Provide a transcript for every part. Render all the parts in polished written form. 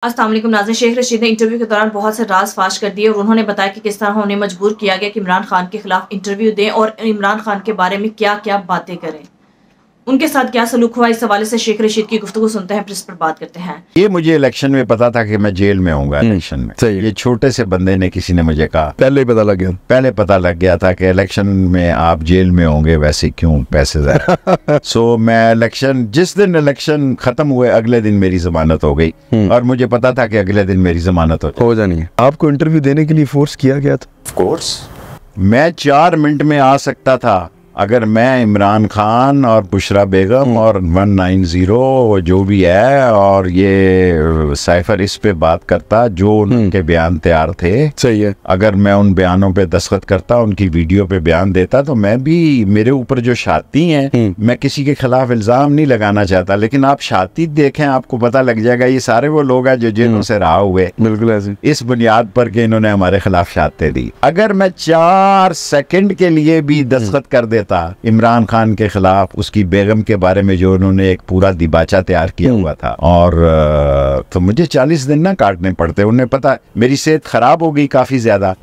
अस्सलाम वालेकुम नाज़रीन। शेख रशीद ने इंटरव्यू के दौरान बहुत से राज फाश कर दिए और उन्होंने बताया कि किस तरह उन्हें मजबूर किया गया कि इमरान खान के खिलाफ इंटरव्यू दें और इमरान खान के बारे में क्या क्या बातें करें, उनके साथ क्या सलूक हुआ। इस हवाले से शेख रशीद की गुफ्तगू सुनते हैं, फिर इस पर बात करते हैं। ये मुझे इलेक्शन में पता था कि मैं जेल में होऊंगा इलेक्शन में। ये छोटे से बंदे ने किसी ने मुझे कहा, पहले पता लग गया था कि इलेक्शन में आप जेल में होंगे, वैसे क्यों पैसे ज़ाया। सो मैं इलेक्शन, जिस दिन इलेक्शन खत्म हुए अगले दिन मेरी जमानत हो गई और मुझे पता था कि अगले दिन मेरी जमानत हो जानी है। आपको इंटरव्यू देने के लिए फोर्स किया गया था? ऑफ कोर्स, मैं 4 मिनट में आ सकता था अगर मैं इमरान खान और बुशरा बेगम और 190 जो भी है और ये साइफर इस पे बात करता जो उनके बयान तैयार थे। सही है। अगर मैं उन बयानों पे दस्तखत करता, उनकी वीडियो पे बयान देता, तो मैं भी, मेरे ऊपर जो शाती हैं, मैं किसी के खिलाफ इल्जाम नहीं लगाना चाहता, लेकिन आप शाती देखें आपको पता लग जाएगा ये सारे वो लोग हैं जो जेलों से रहा हुए। बिल्कुल ऐसे इस बुनियाद पर कि इन्होंने हमारे खिलाफ शाते दी। अगर मैं 4 सेकंड के लिए भी दस्तखत कर देता इमरान खान के खिलाफ, उसकी बेगम के बारे में जो उन्होंने एक पूरा दिबाचा तैयार किया हुआ था, और तो मुझे 40 दिन ना काटने पड़ते। उन्हें पता मेरी सेहत खराब हो गई काफी ज्यादा,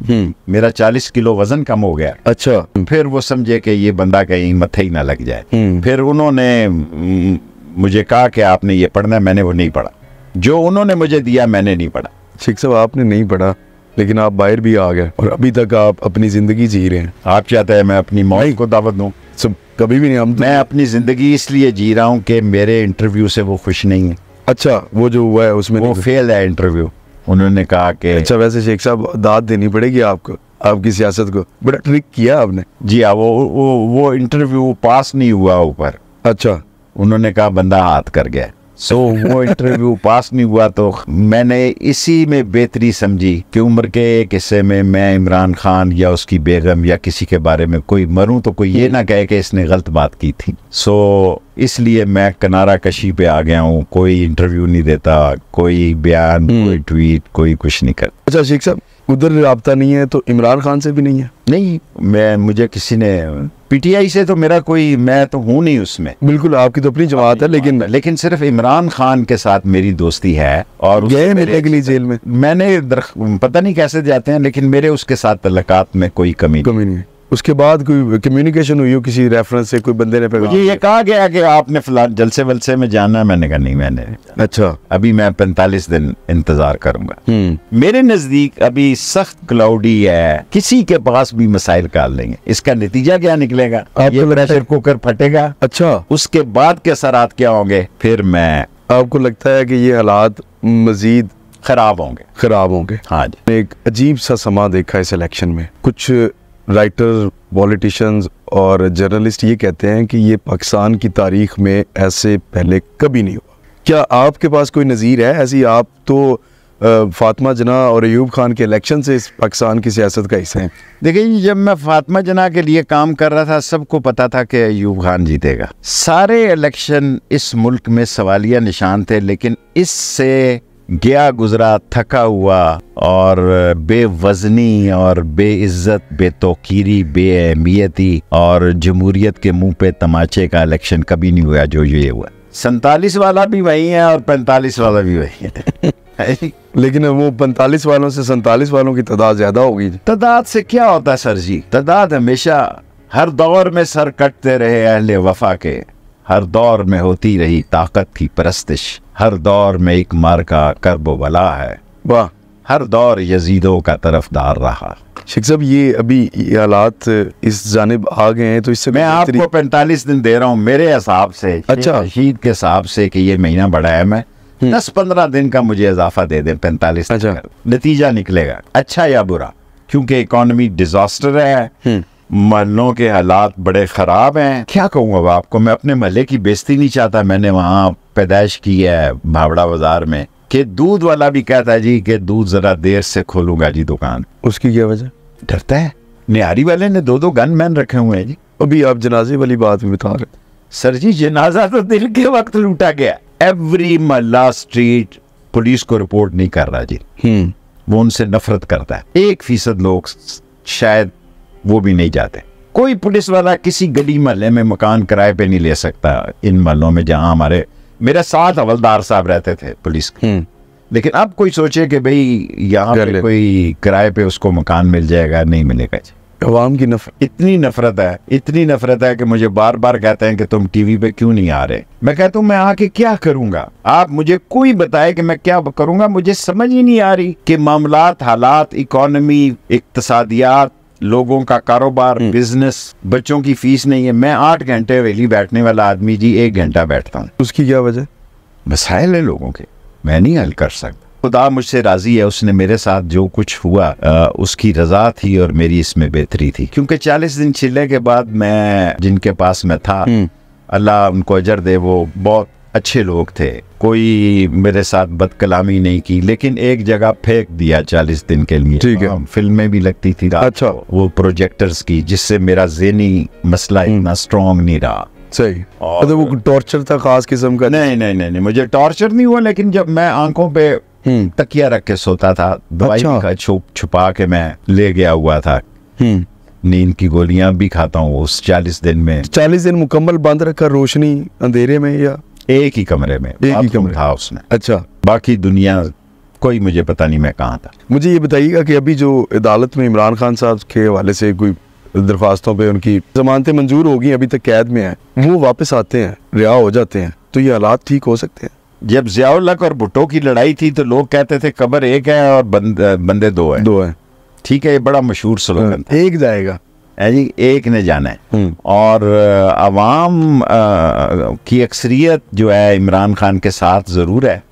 मेरा 40 किलो वजन कम हो गया। अच्छा। फिर वो समझे कि ये बंदा कहीं मथे ही ना लग जाए। फिर उन्होंने मुझे कहा कि आपने ये पढ़ना है, मैंने वो नहीं पढ़ा। जो उन्होंने मुझे दिया मैंने नहीं पढ़ा। शेख साहब, आपने नहीं पढ़ा लेकिन आप बाहर भी आ गए और अभी तक आप अपनी जिंदगी जी रहे हैं। आप चाहते हैं मैं अपनी मौत को दावत दूं? सब कभी भी नहीं। मैं अपनी जिंदगी इसलिए जी रहा हूं कि मेरे इंटरव्यू से वो खुश नहीं है। अच्छा, वो जो हुआ है उसमें वो फेल है इंटरव्यू। उन्होंने कहा कि अच्छा, वैसे शेख साहब दाद देनी पड़ेगी आपको, आपकी सियासत को। बड़ा ट्रिक किया आपने। जी हाँ, वो इंटरव्यू पास नहीं हुआ ऊपर। अच्छा। उन्होंने कहा बंदा हाथ कर गया। वो इंटरव्यू पास नहीं हुआ, तो मैंने इसी में बेहतरी समझी कि उम्र के एक हिस्से में मैं इमरान खान या उसकी बेगम या किसी के बारे में कोई मरूं तो कोई ये ना कहे कि इसने गलत बात की थी। इसलिए मैं किनारा कशी पे आ गया हूँ। कोई इंटरव्यू नहीं देता, कोई बयान, कोई ट्वीट, कोई कुछ नहीं करता। अच्छा शेख साहब, उधर राब्ता नहीं है तो इमरान खान से भी नहीं है? नहीं, मुझे किसी ने पीटीआई से तो मेरा कोई, मैं तो हूँ नहीं उसमें। बिल्कुल, आपकी तो अपनी जमात है, लेकिन सिर्फ इमरान खान के साथ मेरी दोस्ती है। और गए मिलने के लिए जेल में मैंने पता नहीं कैसे जाते हैं, लेकिन मेरे उसके साथ तल्लकात में कोई कमी नहीं है। उसके बाद कोई कम्युनिकेशन हुई हो किसी रेफरेंस से? कोई बंदे ने मुझे ये कहा गया कि आपने फलान जलसे वलसे में जाना है? मैंने कहा नहीं, मैंने। अच्छा। अभी मैं 45 दिन इंतजार करूंगा। मेरे नजदीक अभी सख्त क्लाउडी है, किसी के पास भी मसाइल काल लेंगे। इसका नतीजा क्या निकलेगा? ये प्रेशर कुकर फटेगा। अच्छा। उसके बाद के असरात क्या होंगे? फिर मैं, आपको लगता है कि ये हालात मजीद खराब होंगे? हाँ जी। एक अजीब सा समा देखा इस इलेक्शन में। कुछ राइटर, पॉलिटिशियंस और जर्नलिस्ट ये कहते हैं कि ये पाकिस्तान की तारीख में ऐसे पहले कभी नहीं हुआ। क्या आपके पास कोई नज़ीर है ऐसी? आप तो फातिमा जना और अयूब खान के इलेक्शन से इस पाकिस्तान की सियासत का हिस्सा हैं। देखिए, जब मैं फातिमा जना के लिए काम कर रहा था, सबको पता था कि अयूब खान जीतेगा। सारे इलेक्शन इस मुल्क में सवालिया निशान थे, लेकिन इससे गया गुजरा थका हुआ और बेवजनी और बेइज्जत, बेतौकीरी, बेअहमियती और जमहूरियत के मुंह पे तमाचे का इलेक्शन कभी नहीं हुआ जो ये हुआ। 47 वाला भी वही है और 45 वाला भी वही है। लेकिन वो 45 वालों से 47 वालों की तादाद ज्यादा होगी। तादाद से क्या होता है सर जी? तादाद हमेशा, हर दौर में सर कटते रहे अहले वफा के, हर दौर में होती रही ताकत की परस्तिश, हर दौर में एक मार का कर्ब बला है, वाह, हर दौर यजीदों का तरफदार रहा। शेख साहब, ये अभी ये हालात इस जानिब आ गए हैं, तो इससे मैं आपको 45 दिन दे रहा हूँ मेरे हिसाब से। अच्छा। शहीद के हिसाब से कि ये महीना बड़ा है, मैं 10-15 दिन का मुझे इजाफा दे दें 45। अच्छा। नतीजा निकलेगा अच्छा या बुरा, क्योंकि इकोनॉमी डिजास्टर है, महलों के हालात बड़े खराब हैं। क्या कहूँ अब आपको, मैं अपने महल्ले की बेइज्जती नहीं चाहता। मैंने वहाँ पैदाइश की है भावड़ा बाजार में, कि दूध वाला भी कहता है जी कि दूध जरा देर से खोलूंगा जी दुकान। उसकी क्या वजह? डरता है। निहारी वाले ने 2-2 गन मैन रखे हुए हैं जी। अभी आप जनाजे वाली बात भी बता रहे। सर जी, जनाजा तो दिन के वक्त लूटा गया। एवरी महल्ला स्ट्रीट पुलिस को रिपोर्ट नहीं कर रहा जी। वो उनसे नफरत करता है। 1% लोग शायद वो भी नहीं जाते। कोई पुलिस वाला किसी गली महल्ले में मकान किराए पे नहीं ले सकता। इन महलों में जहां मेरे साथ हवलदार साहब रहते थे पुलिस के, लेकिन अब कोई सोचे कि भाई यहाँ पे कोई किराए पे उसको मकान मिल जाएगा, नहीं मिलेगा। अवाम की नफरत, इतनी नफरत है कि मुझे बार बार कहते हैं कि तुम टीवी पे क्यों नहीं आ रहे। मैं कहता हूँ मैं आके क्या करूंगा, आप मुझे कोई बताए कि मैं क्या करूंगा। मुझे समझ ही नहीं आ रही कि मामलात, हालात, इकोनॉमी, इक्तसादियात, लोगों का कारोबार, बिजनेस, बच्चों की फीस नहीं है। मैं 8 घंटे वेली बैठने वाला आदमी जी 1 घंटा बैठता हूँ। उसकी क्या वजह? मसाइल है लोगों के, मैं नहीं हल कर सकता। खुदा मुझसे राजी है, उसने मेरे साथ जो कुछ हुआ उसकी रजा थी और मेरी इसमें बेहतरी थी। क्योंकि 40 दिन चिल्ले के बाद मैं जिनके पास मैं था, अल्लाह उनको अजर दे, वो बहुत अच्छे लोग थे, कोई मेरे साथ बदकलामी नहीं की, लेकिन एक जगह फेंक दिया 40 दिन के लिए। ठीक है। फिल्में भी लगती थी रात अच्छा, वो प्रोजेक्टर्स की, जिससे मेरा ज़हनी मसला इतना स्ट्रॉन्ग नहीं रहा। सही। और वो टॉर्चर था खास किस्म का? नहीं, मुझे टॉर्चर नहीं हुआ, लेकिन जब मैं आंखों पे तकिया रख के सोता था, दवाई का छुपा के मैं ले गया हुआ था, नींद की गोलियां भी खाता हूँ उस 40 दिन में। 40 दिन मुकम्मल बंद रखा, रोशनी अंधेरे में, या एक ही कमरे में? एक ही कमरे था उसने। अच्छा, बाकी दुनिया कोई मुझे पता नहीं मैं कहाँ था। मुझे ये बताइएगा कि अभी जो अदालत में इमरान खान साहब के हवाले से कोई दरख्वास्तों पे उनकी जमानतें मंजूर हो गई, अभी तक कैद में है, वो वापस आते हैं, रिहा हो जाते हैं, तो ये हालात ठीक हो सकते हैं? जब ज़ियाउल हक और भुट्टो की लड़ाई थी तो लोग कहते थे कब्र एक है और बंदे दो हैं। ठीक है, ये बड़ा मशहूर स्लोगन था। एक जाएगा जी, एक ने जाना है। और अवाम की अक्सरियत जो है इमरान खान के साथ ज़रूर है,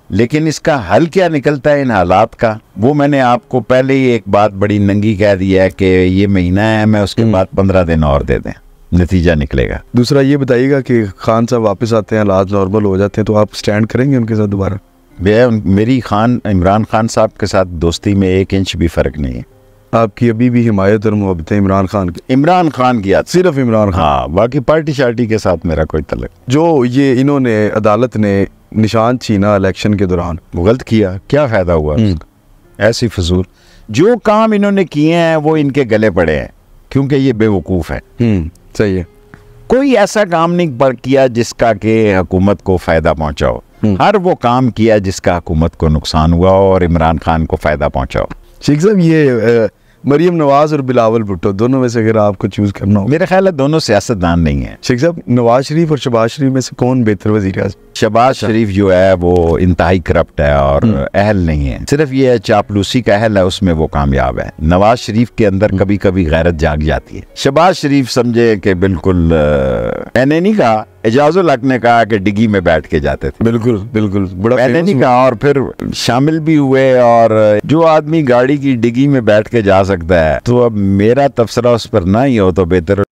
लेकिन इसका हल क्या निकलता है इन हालात का, वो मैंने आपको पहले ही एक बात बड़ी नंगी कह दी है कि ये महीना है, मैं उसके बाद 15 दिन और दे दें, नतीजा निकलेगा। दूसरा ये बताइएगा कि खान साहब वापस आते हैं, हालात नॉर्मल हो जाते हैं, तो आप स्टैंड करेंगे उनके साथ दोबारा? मेरी इमरान खान साहब के साथ दोस्ती में 1 इंच भी फर्क नहीं है। आपकी अभी भी हिमायत और मोहब्बत है इमरान खान की? सिर्फ इमरान खान। हाँ, बाकी पार्टी शार्टी के साथ मेरा कोई तल्लुक। जो ये इन्होंने अदालत ने निशान छीना इलेक्शन के दौरान, गलत किया, क्या फायदा हुआ उसका? ऐसी फजूल जो काम इन्होंने किए हैं वो इनके गले पड़े हैं, क्योंकि ये बेवकूफ है। सही है। कोई ऐसा काम नहीं किया जिसका कि हुकूमत को फायदा पहुंचाओ, हर वो काम किया जिसका हुकूमत को नुकसान हुआ और इमरान खान को फायदा पहुंचाओ। शेख साहब, ये मरियम नवाज और बिलावल भुट्टो, दोनों में से अगर आपको चूज करना हो? मेरा ख्याल है दोनों सियासतदान नहीं है। शेख साहब, नवाज शरीफ और शहबाज शरीफ में से कौन बेहतर वजीर आज़म? शहबाज शरीफ जो है वो इंतहाई करप्ट है और अहल नहीं है, सिर्फ ये चापलूसी का अहल है, उसमें वो कामयाब है। नवाज शरीफ के अंदर कभी कभी गैरत जाग जाती है। शहबाज शरीफ समझे कि बिल्कुल, मैंने नहीं कहा, एजाजुल हक ने कहा कि डिग्गी में बैठ के जाते थे। बिल्कुल बिल्कुल, बड़ा मैंने नहीं कहा, और फिर शामिल भी हुए। और जो आदमी गाड़ी की डिग्गी में बैठ के जा सकता है, तो अब मेरा तबसरा उस पर ना ही हो तो बेहतर।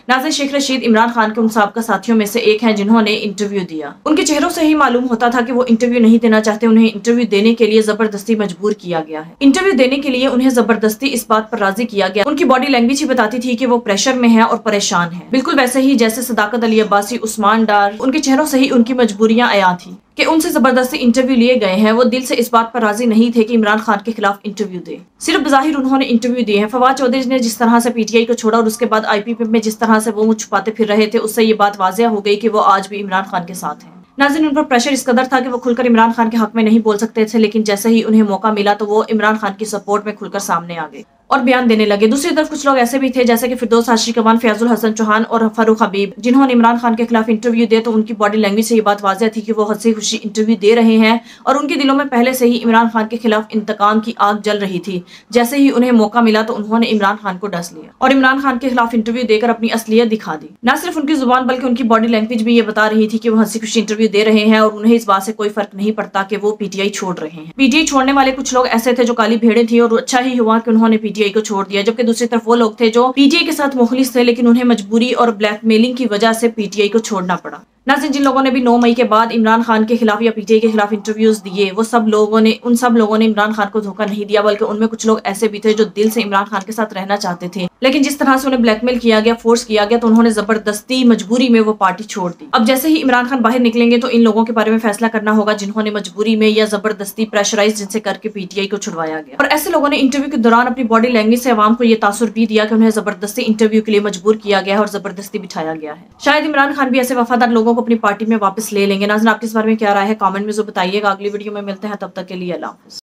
नाज़रीन, शेख रशीद इमरान खान के उन साबका साथियों में से एक हैं जिन्होंने इंटरव्यू दिया। उनके चेहरों से ही मालूम होता था कि वो इंटरव्यू नहीं देना चाहते, उन्हें इंटरव्यू देने के लिए जबरदस्ती मजबूर किया गया है। इंटरव्यू देने के लिए उन्हें जबरदस्ती इस बात पर राजी किया गया। उनकी बॉडी लैंग्वेज ही बताती थी कि वो प्रेशर में है और परेशान है, बिल्कुल वैसे ही जैसे सदाकत अली अब्बासी, उस्मान डार, उनके चेहरों से ही उनकी मजबूरियां आया थी कि उनसे जबरदस्ती इंटरव्यू लिए गए हैं। वो दिल से इस बात पर राजी नहीं थे कि इमरान खान के खिलाफ इंटरव्यू दे, सिर्फ बज़ाहिर उन्होंने इंटरव्यू दिए हैं। फवाद चौधरी ने जिस तरह से पीटीआई को छोड़ा और उसके बाद IPP में जिस तरह से वो मुँह छुपाते फिर रहे थे, उससे ये बात वाज़ेह हो गई कि वो आज भी इमरान खान के साथ हैं। नाज़रीन, उन पर प्रेशर इस कदर था कि वो खुलकर इमरान खान के हक में नहीं बोल सकते थे, लेकिन जैसे ही उन्हें मौका मिला तो वो इमरान खान की सपोर्ट में खुलकर सामने आ गए और बयान देने लगे। दूसरी तरफ कुछ लोग ऐसे भी थे जैसे कि फिरदौस हाशी कमान, फयाजुल हसन चौहान और फारूक हबीब, जिन्होंने इमरान खान के खिलाफ इंटरव्यू दिए तो उनकी बॉडी लैंग्वेज से ये बात वाज़ेह थी कि वो हंसी खुशी इंटरव्यू दे रहे हैं और उनके दिलों में पहले से ही इमरान खान के खिलाफ इंतकाम की आग जल रही थी। जैसे ही उन्हें मौका मिला तो उन्होंने इमरान खान को डस लिया और इमरान खान के खिलाफ इंटरव्यू देकर अपनी असलियत दिखा दी। न सिर्फ उनकी जुबान बल्कि उनकी बॉडी लैंग्वेज भी ये बता रही थी कि वो हंसी खुशी इंटरव्यू दे रहे हैं और उन्हें इस बात से कोई फर्क नहीं पड़ता कि वो PTI छोड़ रहे हैं। PTI छोड़ने वाले कुछ लोग ऐसे थे जो काली भेड़ें थी और अच्छा ही हुआ कि उन्होंने PTI को छोड़ दिया, जबकि दूसरी तरफ वो लोग थे जो PTI के साथ मुखलिस थे लेकिन उन्हें मजबूरी और ब्लैकमेलिंग की वजह से PTI को छोड़ना पड़ा। नाज़रीन, जिन लोगों ने भी 9 मई के बाद इमरान खान के खिलाफ या PTI के खिलाफ इंटरव्यूज दिए, वो सब लोगों ने उन सब लोगों ने इमरान खान को धोखा नहीं दिया, बल्कि उनमें कुछ लोग ऐसे भी थे जो दिल से इमरान खान के साथ रहना चाहते थे, लेकिन जिस तरह से उन्हें ब्लैकमेल किया गया, फोर्स किया गया, तो उन्होंने जबरदस्ती मजबूरी में वो पार्टी छोड़ दी। अब जैसे ही इमरान खान बाहर निकलेंगे तो इन लोगों के बारे में फैसला करना होगा जिन्होंने मजबूरी में या जबरदस्ती प्रेशराइज जिनसे करके PTI को छुड़वाया गया। और ऐसे लोगों ने इंटरव्यू के दौरान अपनी बॉडी बॉडी लैंग्वेज से अवाम को ये तासुर भी दिया कि उन्हें जबरदस्ती इंटरव्यू के लिए मजबूर किया गया है और जबरदस्ती बिठाया गया है। शायद इमरान खान भी ऐसे वफादार लोगों को अपनी पार्टी में वापस ले लेंगे। नाज़रीन, आपके इस बारे में क्या राय है? कमेंट में जो बताइएगा। अगली वीडियो में मिलते हैं, तब तक के लिए अल्लाह हाफ़िज़।